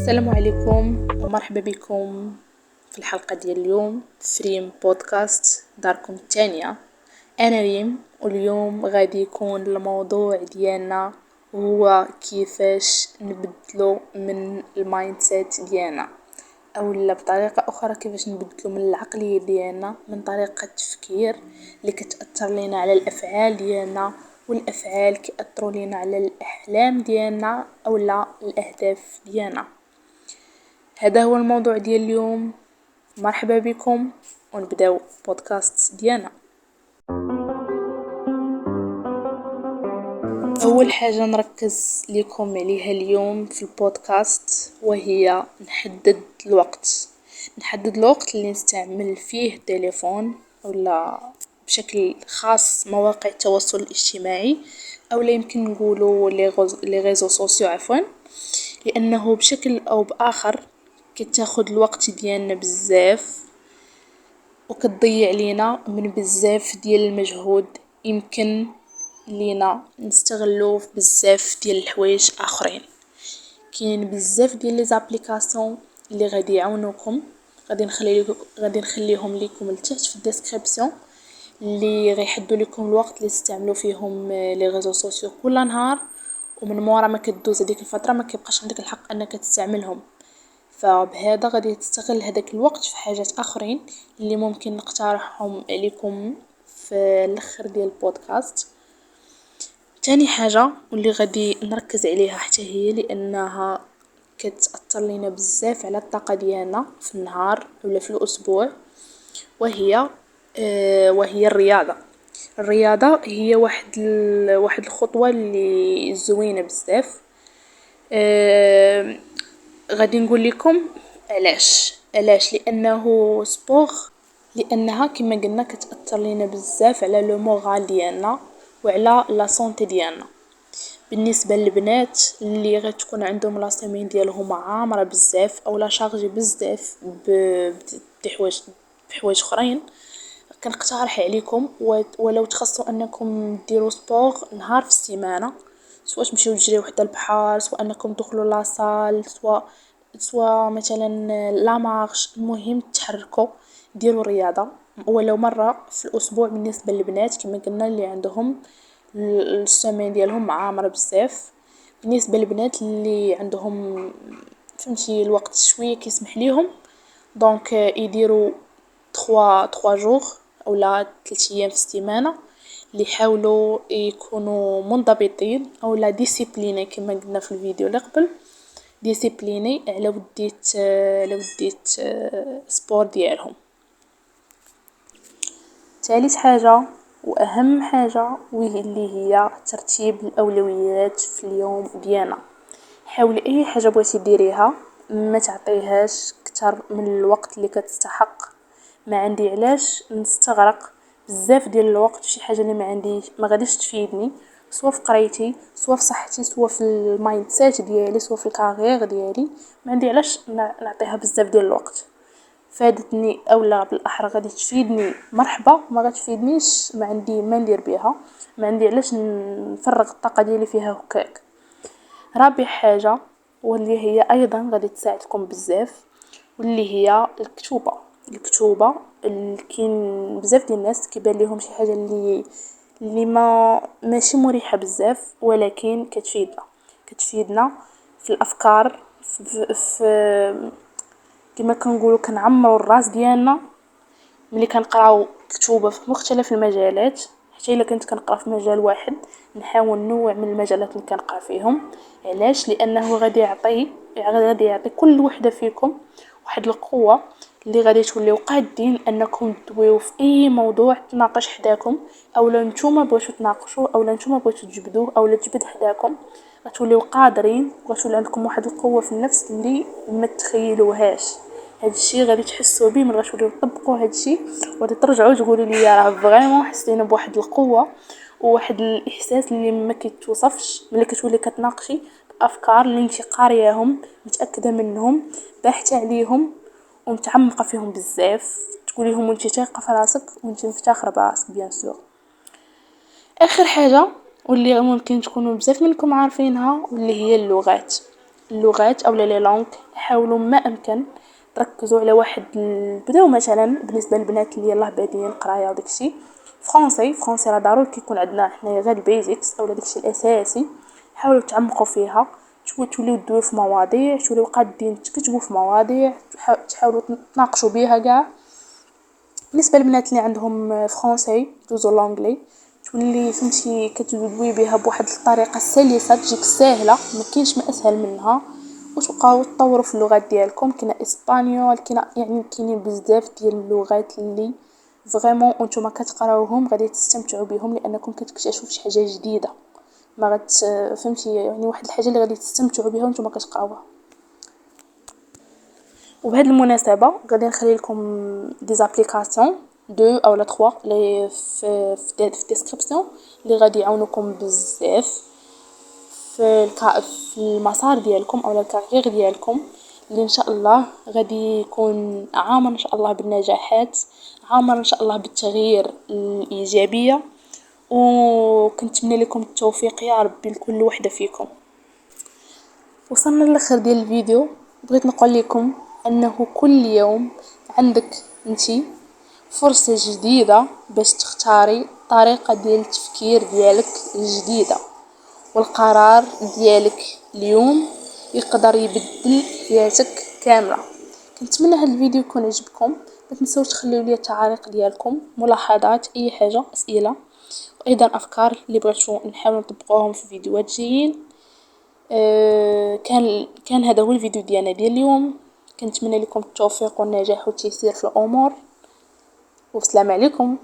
السلام عليكم ومرحبا بكم في الحلقة ديال اليوم في ريم بودكاست داركم الثانية. انا ريم، واليوم غادي يكون الموضوع ديالنا هو كيفاش نبدلو من المايند سيت ديالنا، اولا بطريقه اخرى كيفاش نبدلو من العقليه ديالنا، من طريقه التفكير اللي كتاثر لينا على الافعال ديالنا، والافعال كيأثروا لينا على الاحلام ديالنا اولا الاهداف ديالنا. هذا هو الموضوع ديال اليوم. مرحبا بكم ونبداو بودكاست ديالنا. اول حاجه نركز لكم عليها اليوم في البودكاست وهي نحدد الوقت اللي نستعمل فيه التليفون، ولا بشكل خاص مواقع التواصل الاجتماعي، او لا يمكن نقولوا لي ريزو سوسيو عفوا، لانه بشكل او باخر كتاخد الوقت ديالنا بزاف وكتضيع لينا من بزاف ديال المجهود يمكن لينا نستغلوه في بزاف ديال الحوايج اخرين. كاين بزاف ديال لي زابليكاسيون اللي غادي يعاونوكم، غادي نخليهم لكم لتحت في الديسكريبسيون، اللي غيحدوا لكم الوقت اللي تستعملوا فيهم لي ريزو سوسيو كل نهار، ومن مورا ما كدوز هذيك الفتره ما كيبقاش عندك الحق انك تستعملهم. فبهذا غادي تستغل هذاك الوقت في حاجات اخرين اللي ممكن نقترحهم عليكم في الاخر ديال البودكاست. تاني حاجه واللي غادي نركز عليها حتى هي لانها كتاثر لينا بزاف على الطاقه ديالنا في النهار ولا في الاسبوع، وهي الرياضه هي واحد الخطوه اللي زوينه بزاف. غادي نقول لكم علاش لانها كما قلنا كتاثر لينا بزاف على لو مورال ديالنا وعلى لا سونتي ديالنا. بالنسبه للبنات اللي غتكون عندهم لا سيمين ديالهم عامره بزاف او لا شارجي بزاف بحوايج اخرين، كنقترح عليكم ولو تخصصوا انكم ديروا سبور نهار في السيمانه، سواء تمشيو تجريو حتى البحر، سواء انكم تدخلوا لاصال، سواء مثلا لا مارش، المهم تحركوا ديروا رياضه ولو مره في الاسبوع. بالنسبه للبنات كما قلنا اللي عندهم السيمين ديالهم عامره بزاف، بالنسبه للبنات اللي عندهم فهمتي الوقت شويه كيسمح ليهم، دونك يديروا 3 جوغ اولا 3 ايام في السيمانه، اللي يحاولوا يكونوا منضبطين اولا ديسيبليني كما قلنا في الفيديو اللي قبل، ديسيبليني على وديت سبور ديالهم. ثالث حاجه واهم حاجه وهي اللي هي ترتيب الاولويات في اليوم ديالنا. حاولي اي حاجه بغيتي ديريها ما تعطيهاش اكثر من الوقت اللي كتستحق. ما عندي علاش نستغرق بزاف ديال الوقت في شي حاجه اللي ما غاديش تفيدني، سواء في قرايتي، سواء في صحتي، سواء في المايند سيت ديالي، سواء في الكارير ديالي. ما عندي علاش نعطيها بزاف ديال الوقت. فادتني اولا بالاحرى غادي تفيدني مرحبا، ما غتفيدنيش ما عندي ما ندير بها، ما عندي علاش نفرغ الطاقه ديالي فيها هكاك. رابع حاجه واللي هي ايضا غادي تساعدكم بزاف واللي هي الكتوبه كاين بزاف ديال الناس كيبان لهم شي حاجه اللي ماشي مريحه بزاف، ولكن كتفيدنا في الافكار، في كما كنقولوا كنعمروا الراس ديالنا. ملي كنقراو كتوبه في مختلف المجالات، حتى الا كنت كنقرا في مجال واحد نحاول ننوع من المجالات اللي كنقرا فيهم. علاش؟ لانه غادي يعطي كل وحده فيكم واحد القوه اللي غادي توليو قادين انكم تدويو في اي موضوع تناقش حداكم، اولا نتوما بغيتو تناقشوا، اولا نتوما بغيتو تجبدوه، اولا تجبد حداكم. غتوليو قادرين وغتولي عندكم واحد القوه في النفس اللي ما تخيلوهاش. هادشي غادي تحسوا به من غتوليو تطبقوا هادشي، وغادي ترجعوا تقولوا لي راه فريمون حسينا بواحد القوه وواحد الاحساس اللي ما كيتوصفش ملي كتولي كتناقشي افكار اللي انت قارياهم متاكده منهم، باحثه عليهم ومتعمقه فيهم بزاف، تقوليهم وانت ثقه في راسك وانت مفتخره براسك بيان سور. اخر حاجه واللي ممكن تكونوا بزاف منكم عارفينها واللي هي اللغات. اللغات او لي لونغ، حاولوا ما امكن تركزوا على واحد بداو مثلا بالنسبه للبنات اللي يلاه بادين قرايه وداكشي فرونسي راه ضروري كيكون عندنا حنايا غير البيزكس اولا داكشي الاساسي. حاولوا تعمقوا فيها، توليو دويو في مواضيع، توليو قادين تكتبوا في مواضيع، تحاولوا تناقشوا بيها كاع. بالنسبه للبنات اللي عندهم فرونسي دوزو لونجلي، تولي فهمتي كتدوي بها بواحد الطريقه سلسه تجيك ساهله، ما كاينش ما اسهل منها. وتبقاو تطوروا في اللغات ديالكم، كاين اسبانيول، كاينين بزاف ديال اللغات اللي فريمون نتوما كتقراوهم غادي تستمتعوا بهم لانكم كتكتشفوا شي حاجه جديده. ما غت فهمتي واحد الحاجه اللي غادي تستمتعوا بها وانتم كتقراوها. وبهذه المناسبة غادي نخلي لكم دي زابليكاسيون دو او لا 3 لي في الديسكريبسيون اللي غادي يعاونوكم بزاف في المسار ديالكم او الكارير ديالكم، اللي ان شاء الله غادي يكون عامر ان شاء الله بالنجاحات، عامر ان شاء الله بالتغيير الايجابيه. وكنتمنى لكم التوفيق يا ربي لكل وحده فيكم. وصلنا للاخر ديال الفيديو، بغيت نقول لكم انه كل يوم عندك انتي فرصة جديدة باش تختاري طريقة ديال التفكير ديالك الجديدة، والقرار ديالك اليوم يقدر يبدل حياتك كاملة. كنتمنى هذا الفيديو يكون عجبكم، ما تنسوش تخليو لي التعاليق ديالكم، ملاحظات، اي حاجة، اسئلة، وايضا افكار اللي بغيتو نحاول نطبقوهم في فيديوهات جايين. كان هذا هو الفيديو ديالنا ديال اليوم. كنتمنى لكم التوفيق والنجاح والتيسير في الامور، والسلام عليكم.